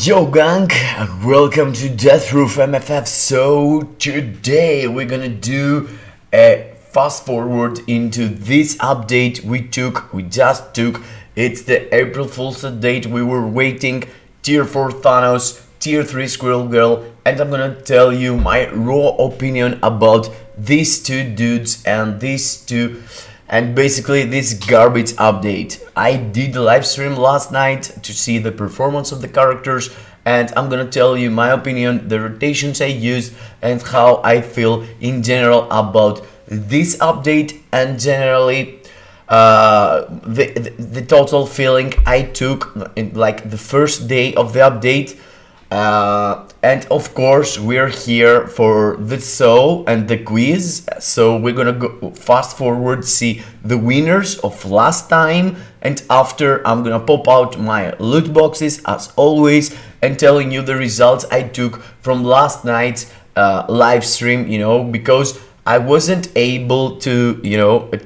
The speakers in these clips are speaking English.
Yo gang, welcome to Deathproof MFF. So today we're gonna do a fast forward into this update we just took. It's the April Fool's date we were waiting. Tier 4 Thanos, Tier 3 Squirrel Girl, and I'm gonna tell you my raw opinion about these two dudes and basically this garbage update. I did a live stream last night to see the performance of the characters, and I'm gonna tell you my opinion, the rotations I used, and how I feel in general about this update, and generally the total feeling I took in like the first day of the update. And of course we're here for the show and the quiz, so we're gonna go fast forward, see the winners of last time, and after I'm gonna pop out my loot boxes as always and telling you the results I took from last night's live stream, because I wasn't able to,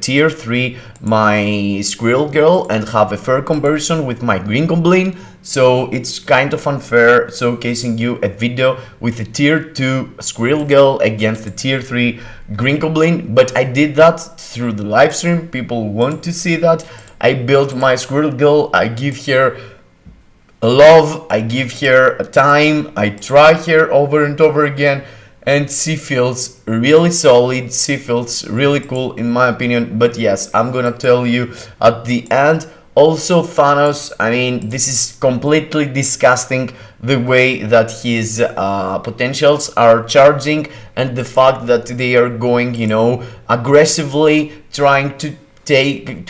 tier 3 my Squirrel Girl and have a fair comparison with my Green Goblin. So it's kind of unfair showcasing you a video with a tier 2 Squirrel Girl against the tier 3 Green Goblin. But I did that through the live stream. People want to see that. I built my Squirrel Girl. I give her love. I give her a time. I try her over and over again. And she feels really solid, she feels really cool in my opinion. But yes, I'm gonna tell you at the end. Also Thanos, I mean, this is completely disgusting, the way that his potentials are charging, and the fact that they are going, aggressively trying to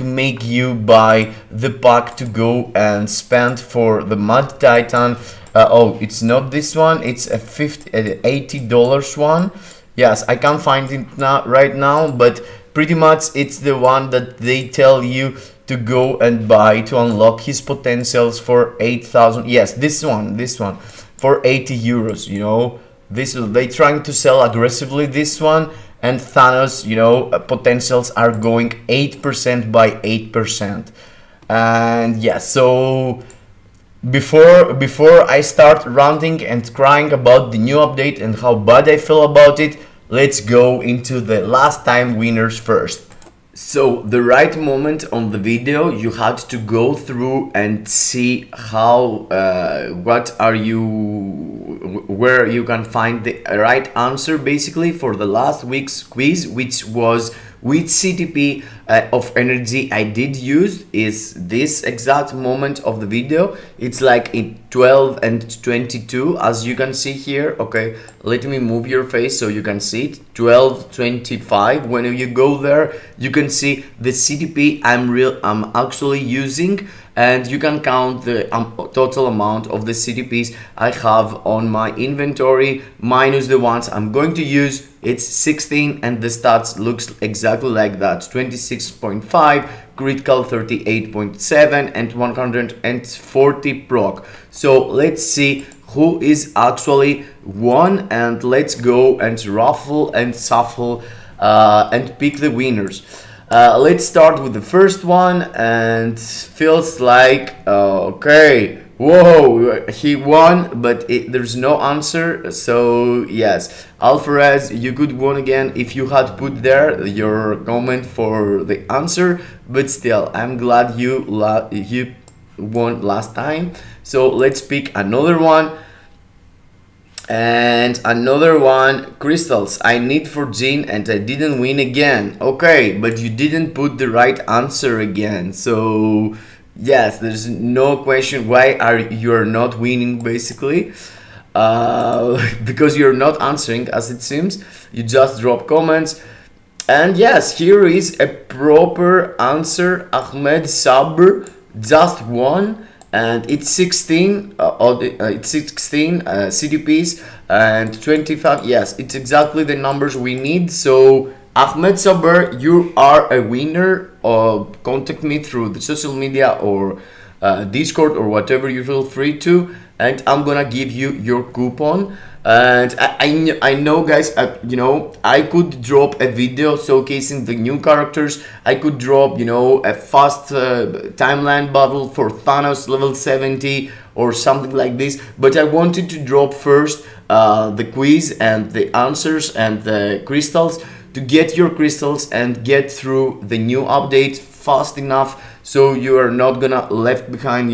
make you buy the pack to go and spend for the Mud Titan. Oh, it's not this one, it's a $80 one. Yes, I can't find it right now, but pretty much it's the one that they tell you to go and buy to unlock his potentials for 8,000. Yes, this one for 80 euros. This they trying to sell aggressively this one, and Thanos, potentials are going 8% by 8%. And yeah, so before I start ranting and crying about the new update and how bad I feel about it, let's go into the last time winners first. So the right moment on the video, you had to go through and see how where you can find the right answer basically for the last week's quiz, which was which CTP of energy I did use. Is this exact moment of the video. It's like in 12 and 22, as you can see here. Okay, let me move your face so you can see it. 12:25. When you go there, you can see the CTP I'm actually using, and you can count the total amount of the CTPs I have on my inventory minus the ones I'm going to use. It's 16, and the stats looks exactly like that. 26.5, critical 38.7, and 140 proc. So let's see who is actually won, and let's go and ruffle and shuffle and pick the winners. Let's start with the first one, and feels like okay, whoa, he won, but there's no answer. So yes, Alvarez, you could win again if you had put there your comment for the answer, but still I'm glad you won last time. So let's pick another one. And another one, crystals I need for Jean, and I didn't win again. Okay, but you didn't put the right answer again. So yes, there's no question why you're not winning basically. Because you're not answering, as it seems. You just drop comments. And yes, here is a proper answer. Ahmed Sabr just won. And it's 16 CDPs and 25. Yes, it's exactly the numbers we need. So Ahmed Saber, you are a winner. Contact me through the social media or Discord or whatever you feel free to, and I'm gonna give you your coupon. And I know guys, I could drop a video showcasing the new characters. I could drop a fast timeline battle for Thanos level 70, or something like this. But I wanted to drop first the quiz and the answers and the crystals, to get your crystals and get through the new update fast enough, so you are not gonna left behind,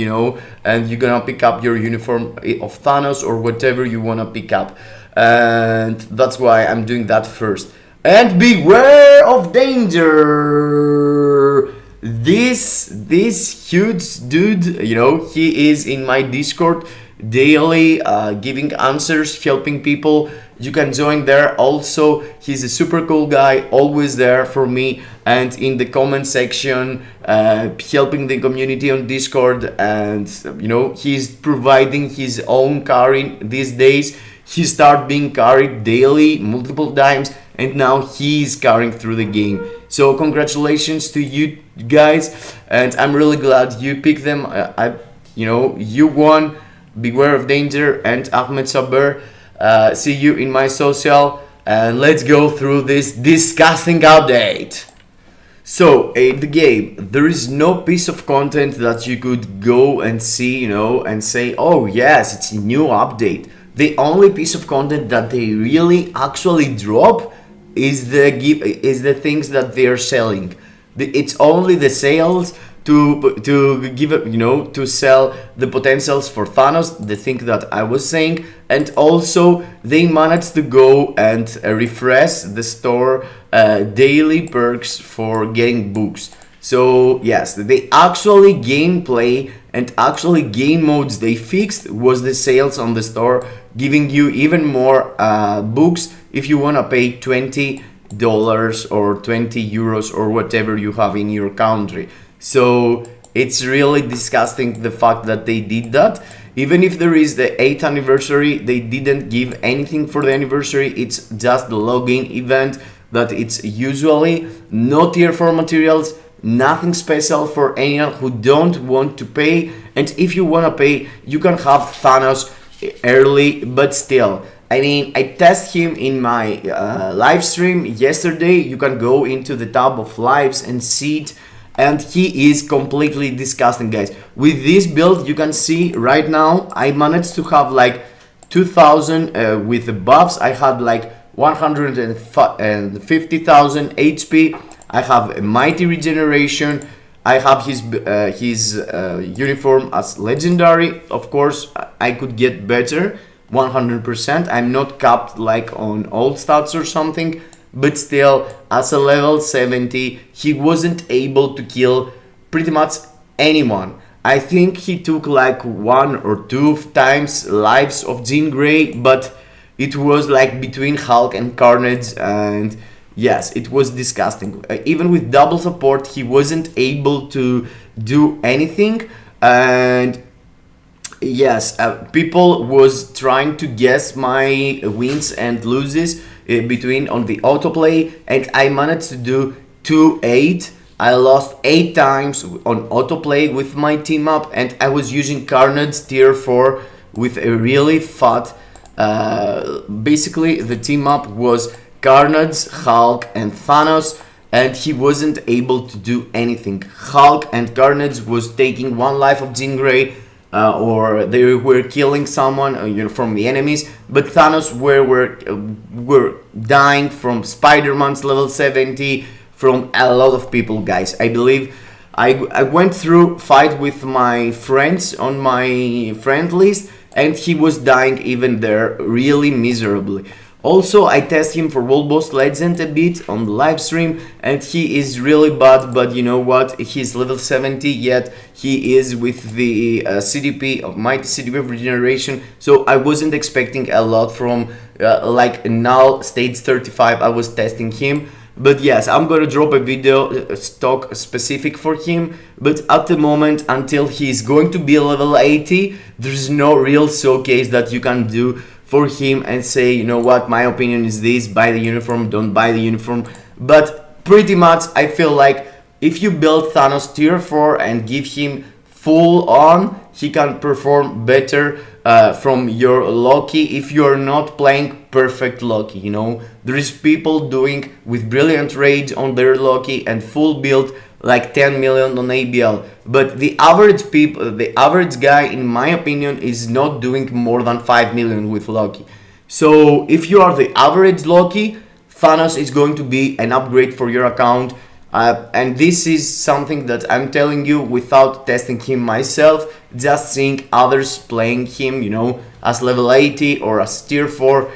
and you're gonna pick up your uniform of Thanos or whatever you wanna pick up. And that's why I'm doing that first. And beware of danger. This huge dude, he is in my Discord daily, giving answers, helping people. You can join there also. He's a super cool guy, always there for me and in the comment section, helping the community on Discord. And he's providing his own carrying these days. He started being carried daily multiple times, and now he's carrying through the game. So congratulations to you guys, and I'm really glad you picked them. You won. Beware of danger and Ahmed Saber. See you in my social, and let's go through this disgusting update. So in the game, there is no piece of content that you could go and see, and say, oh yes, it's a new update. The only piece of content that they really actually drop is the things that they are selling. It's only the sales to give to sell the potentials for Thanos, the thing that I was saying, and also they managed to go and refresh the store daily perks for getting books. So yes, the actually gameplay and actually game modes they fixed was the sales on the store, giving you even more books if you wanna pay $20 or 20 euros or whatever you have in your country. So it's really disgusting the fact that they did that. Even if there is the 8th anniversary, they didn't give anything for the anniversary. It's just the login event that it's usually no tier 4 materials, nothing special for anyone who don't want to pay. And if you want to pay, you can have Thanos early, but still, I mean, I test him in my live stream yesterday. You can go into the tab of lives and see it, and he is completely disgusting, guys. With this build, you can see right now I managed to have like 2000 with the buffs. I had like 150,000 HP. I have a mighty regeneration. I have his uniform as legendary. Of course, I could get better, 100%. I'm not capped like on old stats or something, but still, as a level 70, he wasn't able to kill pretty much anyone. I think he took like 1 or 2 times lives of Jean Grey, but it was like between Hulk and Carnage, and yes, it was disgusting. Even with double support, he wasn't able to do anything. And yes, people was trying to guess my wins and loses between on the autoplay, and I managed to do 2-8. I lost 8 times on autoplay with my team up, and I was using Carnage tier 4 with a really fat. Basically, the team up was Carnage, Hulk, and Thanos, and he wasn't able to do anything. Hulk and Carnage was taking 1 life of Jean Grey, or they were killing someone from the enemies, but Thanos were dying from Spider-Man's level 70, from a lot of people, guys. I believe I went through fight with my friends on my friend list, and he was dying even there really miserably. Also, I test him for World Boss Legend a bit on the live stream, and he is really bad, but you know what, he's level 70, yet he is with the CDP of Mighty CDP of Regeneration, so I wasn't expecting a lot from like now stage 35. I was testing him. But yes, I'm gonna drop a video stock specific for him, but at the moment, until he's going to be level 80, there's no real showcase that you can do for him and say, you know what, my opinion is this, buy the uniform, don't buy the uniform. But pretty much I feel like if you build Thanos tier 4 and give him full on, he can perform better from your Loki if you're not playing perfect Loki, There is people doing with brilliant rage on their Loki and full build like 10 million on ABL. But the average people, the average guy, in my opinion, is not doing more than 5 million with Loki. So if you are the average Loki, Thanos is going to be an upgrade for your account. And this is something that I'm telling you without testing him myself, just seeing others playing him, you know, as level 80 or as tier 4,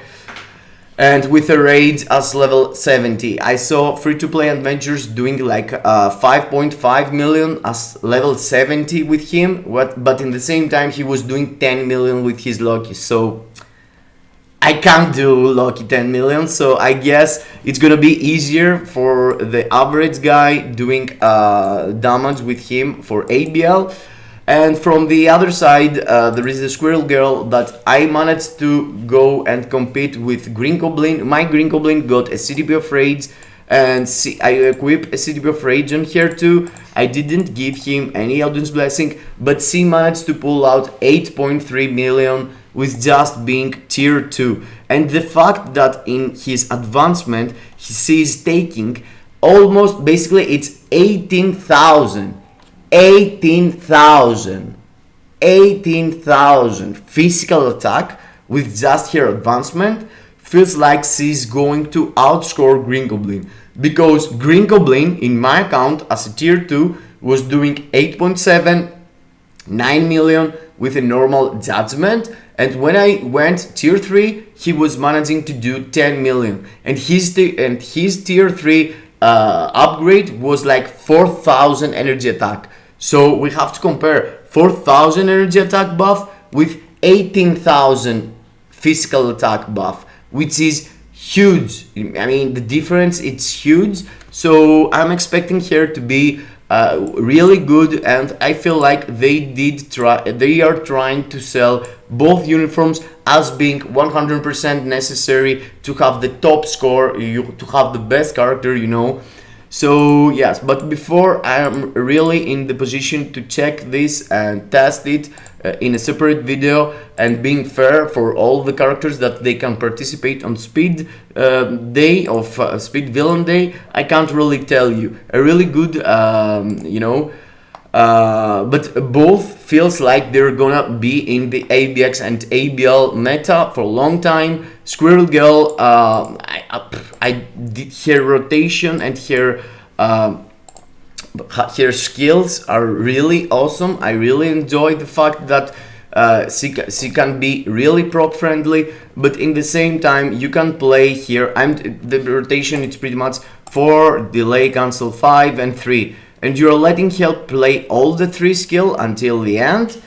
and with a raid as level 70. I saw free-to-play adventures doing like 5.5 million as level 70 with him, but in the same time he was doing 10 million with his Loki. So I can't do Loki 10 million, so I guess it's gonna be easier for the average guy doing damage with him for ABL. And from the other side, there is the Squirrel Girl that I managed to go and compete with Green Goblin. My Green Goblin got a CDP of Raids, and I equipped a CDP of Rage on here too. I didn't give him any Audience Blessing, but she managed to pull out 8.3 million with just being tier 2. And the fact that in his advancement, he is taking almost, basically it's 18,000 physical attack with just her advancement, feels like she's going to outscore Green Goblin, because Green Goblin in my account as a tier 2 was doing 8.7, 9 million with a normal judgment, and when I went tier 3 he was managing to do 10 million, and his tier 3 upgrade was like 4,000 energy attack. So we have to compare 4,000 energy attack buff with 18,000 physical attack buff, which is huge. I mean, the difference, it's huge. So I'm expecting her to be really good, and I feel like they are trying to sell both uniforms as being 100% necessary to have the top score, to have the best character, you know. So yes, but before I'm really in the position to check this and test it in a separate video, and being fair for all the characters that they can participate on Speed Day of Speed Villain Day, I can't really tell you a really good you know, but both feels like they're gonna be in the ABX and ABL meta for a long time. Squirrel Girl, I did her rotation, and her skills are really awesome. I really enjoy the fact that she can be really proc friendly, but in the same time you can play here. The rotation, it's pretty much 4, delay, cancel 5 and 3, and you're letting her play all the 3 skill until the end,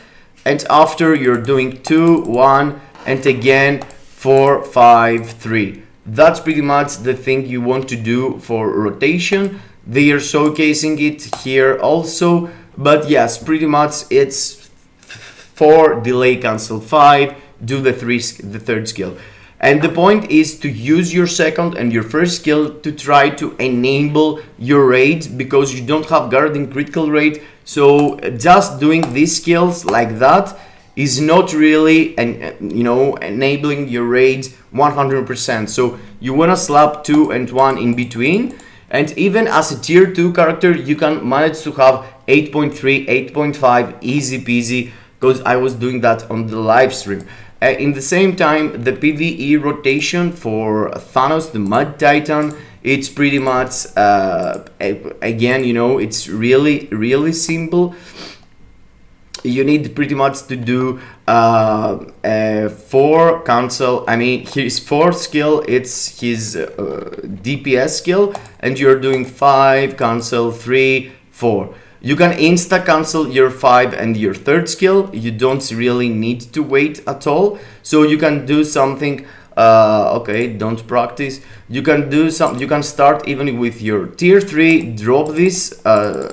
and after you're doing 2, 1 and again 4, 5, 3. That's pretty much the thing you want to do for rotation. They are showcasing it here also, but yes, pretty much it's 4, delay, cancel 5, do the 3rd skill. And the point is to use your second and your first skill to try to enable your raids, because you don't have guarding critical rate. So just doing these skills like that is not really, you know, enabling your raids 100%. So you wanna slap 2 and 1 in between. And even as a tier 2 character, you can manage to have 8.3, 8.5, easy peasy, because I was doing that on the live stream. In the same time, the PvE rotation for Thanos, the Mud Titan, it's pretty much, again, you know, it's really simple. You need pretty much to do 4 cancel. I mean, his 4th skill, it's his DPS skill, and you're doing 5 cancel 3 4. You can insta cancel your 5 and your 3rd skill. You don't really need to wait at all. So you can do something. Okay, don't practice. You can do some. You can start even with your tier 3. Drop this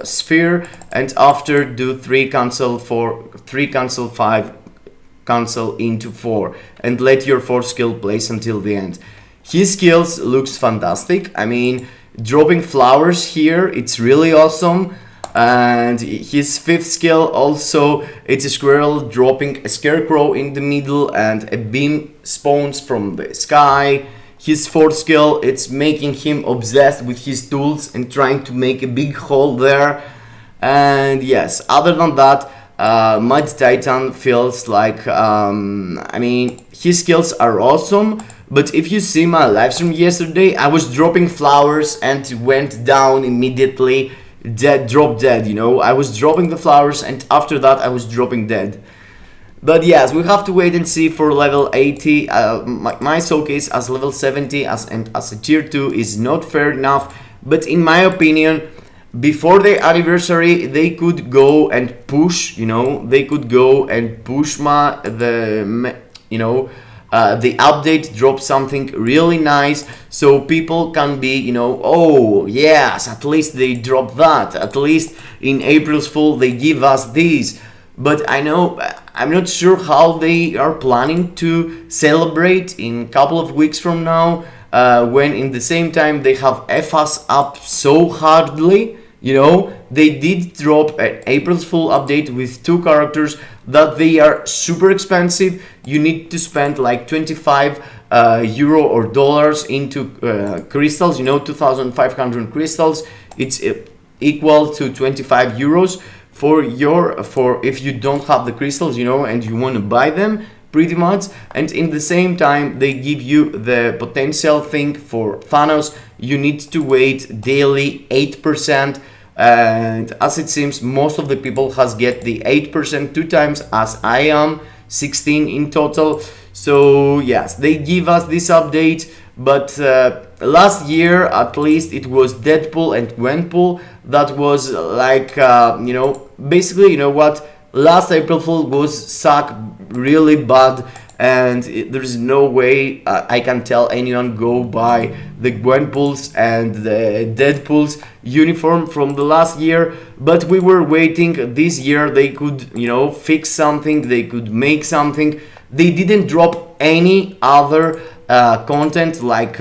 sphere, and after do 3 cancel 4, 3 cancel 5, cancel into 4, and let your 4th skill place until the end. His skills looks fantastic. I mean, dropping flowers here, it's really awesome. And his 5th skill also, it's a squirrel dropping a scarecrow in the middle, and a beam spawns from the sky. his fourth skill, it's making him obsessed with his tools and trying to make a big hole there. And yes, other than that, Mud Titan feels like, I mean, his skills are awesome, but if you see my live stream yesterday, I was dropping flowers and went down immediately, dead, drop dead, you know. I was dropping the flowers and after that I was dropping dead. But yes, we have to wait and see for level 80. My showcase as level 70 and as a tier 2 is not fair enough, but in my opinion, before the anniversary they could go and push, you know, they could go and push the update, drop something really nice so people can be, you know, oh yes, at least they drop that, at least in April's Fool they give us this. But I'm not sure how they are planning to celebrate in a couple of weeks from now, when in the same time they have F us up so hardly. You know, they did drop an April's Fool update with 2 characters that they are super expensive. You need to spend like 25 euro or dollars into crystals, you know, 2,500 crystals. It's equal to 25 euros for if you don't have the crystals, you know, and you want to buy them pretty much. And in the same time they give you the potential thing for Thanos. You need to wait daily 8%, and as it seems most of the people has get the 8% 2 times as I am, 16 in total. So yes, they give us this update, but last year at least it was Deadpool and Gwenpool that was like, you know, basically, you know what, last April Fool was suck really bad, and there's no way I can tell anyone go buy the Gwenpools and the Deadpool's uniform from the last year. But we were waiting this year they could, you know, fix something, they could make something. They didn't drop any other content like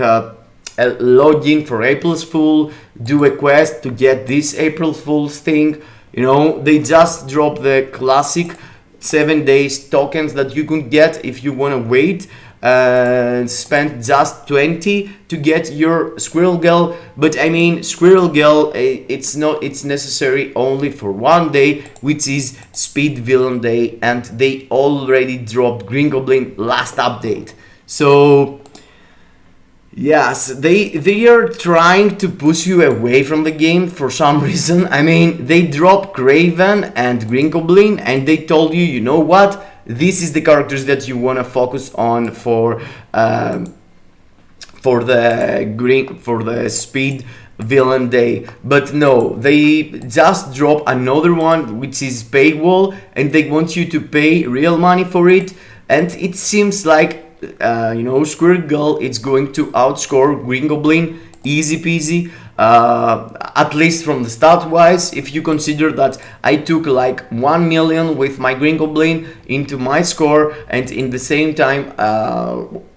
login for April's Fool, do a quest to get this April Fool's thing. You know, they just drop the classic 7 days tokens that you can get if you want to wait and spend just 20 to get your Squirrel Girl. But I mean, Squirrel Girl, it's necessary only for 1 day, which is Speed Villain Day, and they already dropped Green Goblin last update. So yes, they are trying to push you away from the game for some reason. I mean, they dropped Craven and Green Goblin and they told you, you know what, this is the characters that you want to focus on for the Speed Villain Day. But no, they just drop another one which is paywall and they want you to pay real money for it, and it seems like you know, Squirrel Girl it's going to outscore Green Goblin easy peasy, at least from the stat wise. If you consider that I took like 1 million with my Green Goblin into my score, and in the same time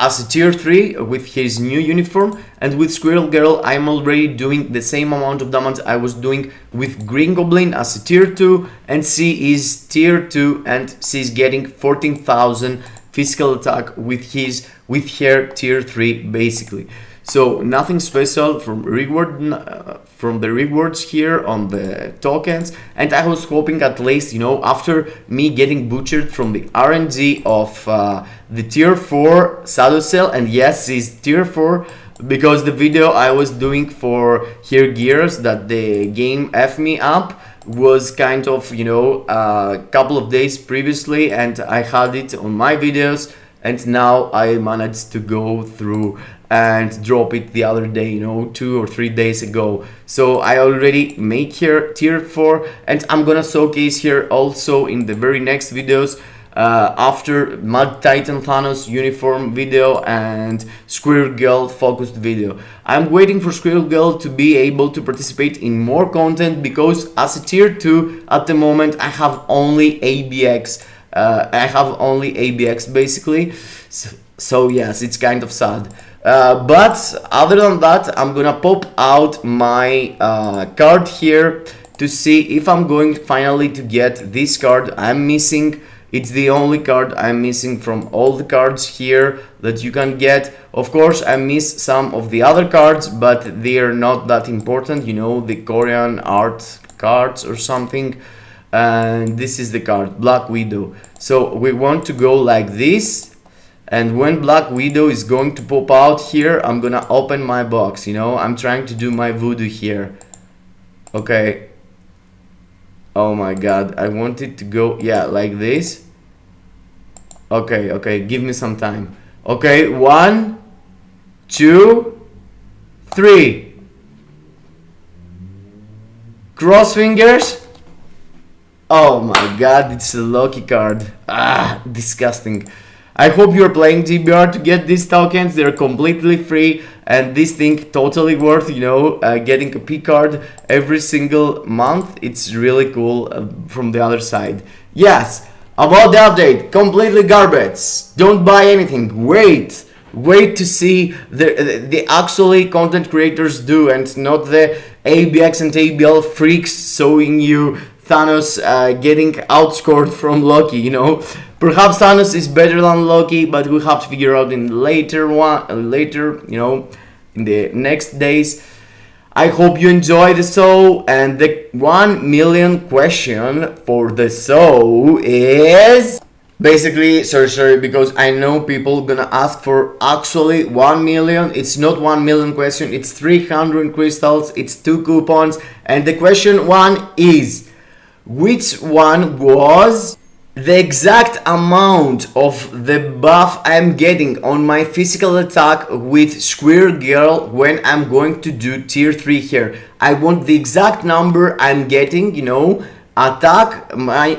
as a tier 3 with his new uniform, and with Squirrel Girl I'm already doing the same amount of damage I was doing with Green Goblin as a tier 2, and she is tier 2 and she's getting 14,000 physical attack with her tier 3 basically. So nothing special from the rewards here on the tokens, and I was hoping at least, you know, after me getting butchered from the RNG of the tier 4 Shadow Cell, and yes, she's tier 4 because the video I was doing for her gears that the game F me up was kind of, you know, a couple of days previously, and I had it on my videos, and now I managed to go through and drop it the other day, you know, 2 or 3 days ago. So I already make here tier 4, and I'm gonna showcase here also in the very next videos after Mud Titan Thanos uniform video and Squirrel Girl focused video. I'm waiting for Squirrel Girl to be able to participate in more content, because as a tier 2 at the moment I have only ABX. Basically, so yes, it's kind of sad. But other than that, I'm gonna pop out my card here to see if I'm going finally to get this card I'm missing It's the only card I'm missing from all the cards here that you can get. Of course, I miss some of the other cards, but they are not that important, you know, the Korean art cards or something. And this is the card, Black Widow. So we want to go like this, and when Black Widow is going to pop out here, I'm gonna open my box, you know, I'm trying to do my voodoo here. Okay. Oh my god, I want it to go, yeah, like this. Okay, give me some time. Okay, 1, 2, 3. Cross fingers. Oh my god, it's a lucky card. Ah, disgusting. I hope you're playing TBR to get these tokens. They're completely free, and this thing totally worth, you know, getting a P card every single month. It's really cool from the other side. Yes, about the update, completely garbage. Don't buy anything. Wait to see the actually content creators do, and not the ABX and ABL freaks showing you Thanos getting outscored from Loki, you know. Perhaps Thanos is better than Loki, but we have to figure out in later, you know, in the next days. I hope you enjoy the show, and the 1 million question for the show is basically, sorry, because I know people gonna ask for actually 1 million. It's not 1 million question, it's 300 crystals, it's 2 coupons, and the question 1 is, which one was the exact amount of the buff I'm getting on my physical attack with Squirrel Girl when I'm going to do tier 3 here? I want the exact number I'm getting, you know, attack my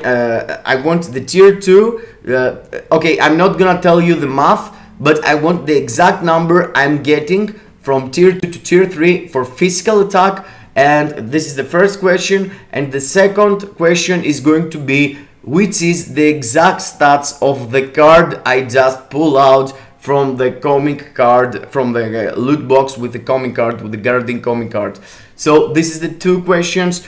I want the tier 2. Okay, I'm not gonna tell you the math, but I want the exact number I'm getting from tier 2 to tier 3 for physical attack. And this is the first question, and the second question is going to be, which is the exact stats of the card I just pulled out from the comic card, from the loot box with the comic card, with the guarding comic card. So this is the 2 questions.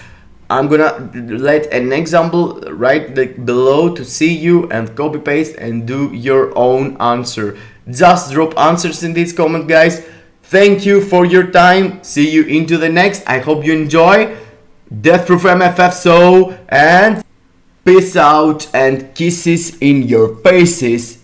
I'm gonna let an example right below to see you, and copy paste and do your own answer. Just drop answers in this comment, guys. Thank you for your time. See you into the next. I hope you enjoy. Deathproof MFF so, and peace out and kisses in your faces.